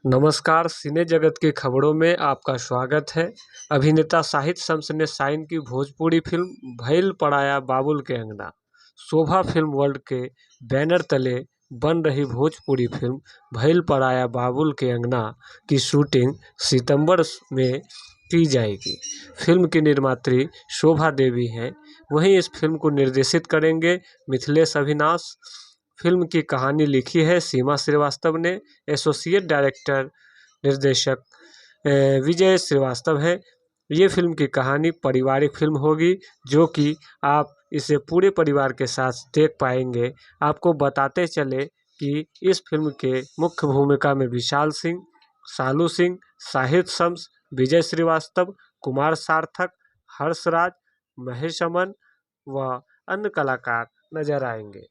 नमस्कार, सिने जगत की खबरों में आपका स्वागत है। अभिनेता शाहिद शम्स ने साइन की भोजपुरी फिल्म भइल पड़ाया बाबुल के अंगना। शोभा फिल्म वर्ल्ड के बैनर तले बन रही भोजपुरी फिल्म भइल पड़ाया बाबुल के अंगना की शूटिंग सितंबर में की जाएगी। फिल्म की निर्मात्री शोभा देवी हैं। वहीं इस फिल्म को निर्देशित करेंगे मिथिलेश अविनाश। फिल्म की कहानी लिखी है सीमा श्रीवास्तव ने। एसोसिएट डायरेक्टर निर्देशक विजय श्रीवास्तव है। ये फिल्म की कहानी पारिवारिक फिल्म होगी, जो कि आप इसे पूरे परिवार के साथ देख पाएंगे। आपको बताते चले कि इस फिल्म के मुख्य भूमिका में विशाल सिंह, सालू सिंह, शाहिद शम्स, विजय श्रीवास्तव, कुमार सार्थक, हर्षराज, महेश अमन व अन्य कलाकार नजर आएंगे।